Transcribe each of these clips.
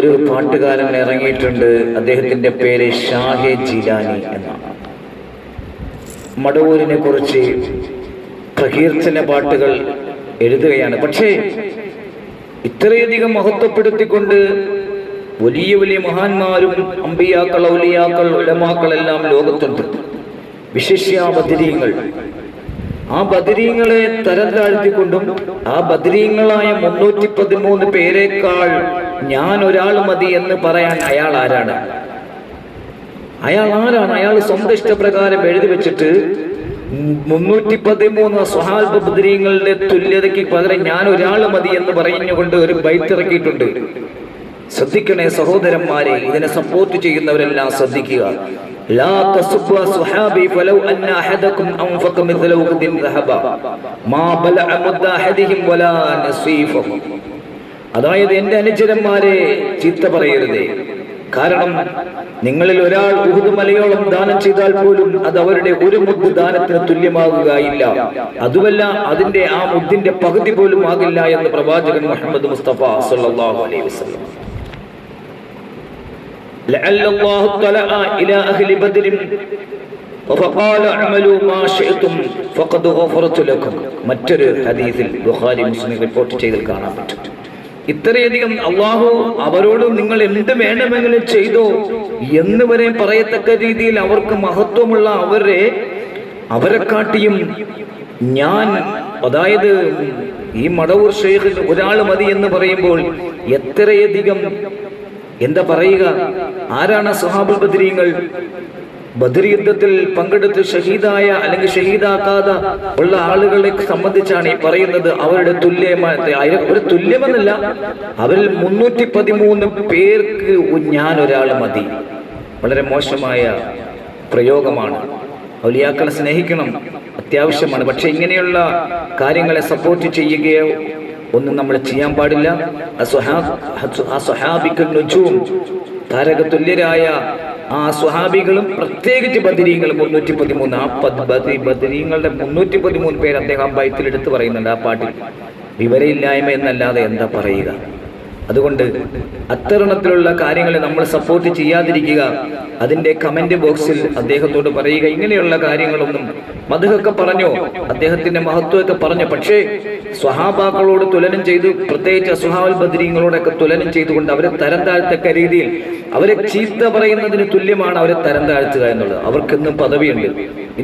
ഒരു പാട്ടുകാരൻ ഇറങ്ങിയിട്ടുണ്ട്. അദ്ദേഹത്തിന്റെ പേര് ഷാഹെ ജിലാനി എന്നാണ്. മടവൂരിനെ കുറിച്ച് പ്രകീർത്തന പാട്ടുകൾ എഴുതുകയാണ്. പക്ഷേ ഇത്രയധികം മഹത്വപ്പെടുത്തിക്കൊണ്ട് വലിയ വലിയ മഹാന്മാരും അമ്പിയാക്കൾ, ഔലിയാക്കൾ, ഉലമാക്കളെല്ലാം ലോകത്തുണ്ട്. വിശിഷ്യ ബദരീങ്ങൾ. ആ ബദരീങ്ങളെ തരം താഴ്ത്തിക്കൊണ്ടും ആ ബദരീങ്ങളായ 313 പേരെക്കാൾ ഞാൻ ഒരാൾ മതി എന്ന് പറയാൻ അയാൾ ആരാണ്? അയാൾ സ്വന്തം ഇഷ്ടപ്രകാരം എഴുതി വെച്ചിട്ട് 313 സ്വഹാബ ബദരീങ്ങളുടെ തുല്യതയ്ക്ക് പകരം ഞാൻ ഒരാൾ മതി എന്ന് പറഞ്ഞുകൊണ്ട് ഒരു ബൈത്ത് ഇറക്കിയിട്ടുണ്ട്. ശ്രദ്ധിക്കണേ സഹോദരന്മാരെ, ഇതിനെ സപ്പോർട്ട് ചെയ്യുന്നവരെല്ലാം ശ്രദ്ധിക്കുക. ലാ തസുബ്ബു സ്വഹാബി ഫലൗ അന്ന അഹദകും അൻഫഖ മിഥല ഉഹദിൻ ദഹബ മാ ബലഅ മുദ്ദ അഹദിഹിം വലാ നസീഫഹു. അതായത് എന്റെ അനുചരന്മാരെ ചീത്ത പറയരുതേ. കാരണം നിങ്ങളിൽ ഒരാൾ ഉഹുദ് മലയോളം ദാനം ചെയ്താൽ പോലും അത് അവരുടെ ഒരു മുദ്ദ് ദാനത്തിന് തുല്യമാകുകയില്ല. അതുമല്ല, അതിന്റെ ആ മുദ്ദിന്റെ പകുതി പോലും ആകില്ല എന്ന് പ്രവാചകൻ മുഹമ്മദ് മുസ്തഫ സല്ലല്ലാഹു അലൈഹി വസല്ലം. ലഅല്ല അല്ലാഹു തആല ഇലാ അഹ്ലി ബദർ ഫഖാല അമലു മാ ശിഅതും ഫഖദ് ഗഫറതു ലക്കും. മറ്റൊരു ഹദീസിൽ ബുഖാരി മുസ്ലിം റിപ്പോർട്ട് ചെയ്തതിൽ കാണാൻ പറ്റും. ഇത്രയധികം അള്ളാഹു അവരോട് നിങ്ങൾ എന്ത് വേണമെങ്കിലും ചെയ്തോ എന്ന് വരെ പറയത്തക്ക രീതിയിൽ അവർക്ക് മഹത്വമുള്ള അവരെക്കാട്ടിയും ഞാൻ, അതായത് ഈ മടവൂർ ഷെയ്ഖ് ഒരാൾ മതി എന്ന് പറയുമ്പോൾ എത്രയധികം എന്താ പറയുക. ആരാണ് സ്വഹാബുൽ ബദരീങ്ങൾ? ബദർ യുദ്ധത്തിൽ പങ്കെടുത്ത് ഷഹീദായ അല്ലെങ്കിൽ ഷഹീദാക്കാതെ ഉള്ള ആളുകളെ സംബന്ധിച്ചാണ് ഈ പറയുന്നത്. അവരുടെ ഒരു തുല്യമെന്നല്ല, അവരിൽ 313 പേർക്ക് ഞാൻ ഒരാൾ മതി. വളരെ മോശമായ പ്രയോഗമാണ്. ഔലിയാക്കളെ സ്നേഹിക്കണം, അത്യാവശ്യമാണ്. പക്ഷെ ഇങ്ങനെയുള്ള കാര്യങ്ങളെ സപ്പോർട്ട് ചെയ്യുകയോ ഒന്നും നമ്മൾ ചെയ്യാൻ പാടില്ല. താരകതുല്യരായ ആ സ്വഹാബികളും പ്രത്യേകിച്ച് ബദരീങ്ങൾ 313 ആ ബദരീങ്ങളുടെ 313 പേര് അദ്ദേഹം ബൈത്തിൽ എടുത്തു പറയുന്നുണ്ട്. ആ പാട്ടിൽ വിവരമില്ലായ്മ എന്നല്ലാതെ എന്താ പറയുക. അതുകൊണ്ട് അത്തരണത്തിലുള്ള കാര്യങ്ങളെ നമ്മൾ സപ്പോർട്ട് ചെയ്യാതിരിക്കുക. അതിന്റെ കമന്റ് ബോക്സിൽ അദ്ദേഹത്തോട് പറയുക, ഇങ്ങനെയുള്ള കാര്യങ്ങളൊന്നും മദ്ഹൊക്കെ പറഞ്ഞോ, അദ്ദേഹത്തിന്റെ മഹത്വമൊക്കെ പറഞ്ഞു, പക്ഷേ സ്വഹാബാക്കളോട് തുലനം ചെയ്തു, പ്രത്യേകിച്ച് അസ്ഹാബുൽ ബദരീങ്ങളോടൊക്കെ തുലനം ചെയ്തുകൊണ്ട് അവരെ തരം താഴ്ത്തക്ക രീതിയിൽ അവരെ ചീത്ത പറയുന്നതിന് തുല്യമാണ് അവരെ തരം താഴ്ത്തുക എന്നുള്ളത്. അവർക്കെന്നും പദവിയുണ്ട്.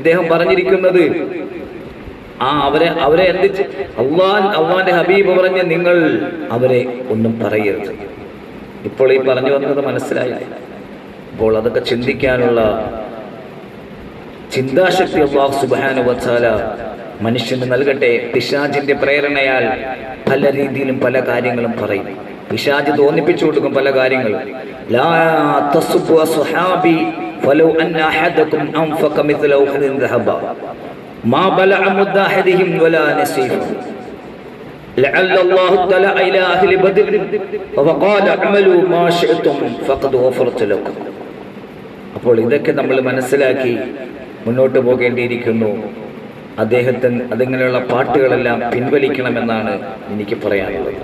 ഇദ്ദേഹം പറഞ്ഞിരിക്കുന്നത് അവരെ എന്തിച്ച് അള്ളാന്റെ ഹബീബ് പറഞ്ഞ് നിങ്ങൾ അവരെ ഒന്നും പറയരുത്. ഇപ്പോൾ ഈ പറഞ്ഞു വന്നത് മനസ്സിലായി. അപ്പോൾ അതൊക്കെ ചിന്തിക്കാനുള്ള ചിന്താശക്തി അല്ലാഹു സുബ്ഹാനഹു വ തആല മനുഷ്യന് നൽകട്ടെ. പിശാചിന്റെ പ്രേരണയാൽ പല രീതിയിലും പല കാര്യങ്ങളും പറയും. പിശാച് തോന്നിപ്പിച്ചു കൊടുക്കും പല കാര്യങ്ങളും. ലാ തസുബ്ബു അസ്ഹാബി ഫലൗ അന്ന അഹദകും അൻഫഖ മിഥല ഉഹദിൻ ദഹബ മാ ബലഅ മുദ്ദ അഹദിഹിം വലാ നസീഫഹു ലഅല്ല അല്ലാഹു തആല ഇലാ അഹ്ലി ബദർ ഫഖാല അമലു മാ ശിഅതും ഫഖദ് ഗഫറതു ലക്കും. അപ്പോൾ ഇതൊക്കെ നമ്മൾ മനസ്സിലാക്കി മുന്നോട്ട് പോകേണ്ടിയിരിക്കുന്നു. അതിങ്ങനെയുള്ള പാട്ടുകളെല്ലാം പിൻവലിക്കണമെന്നാണ് എനിക്ക് പറയാനുള്ളത്.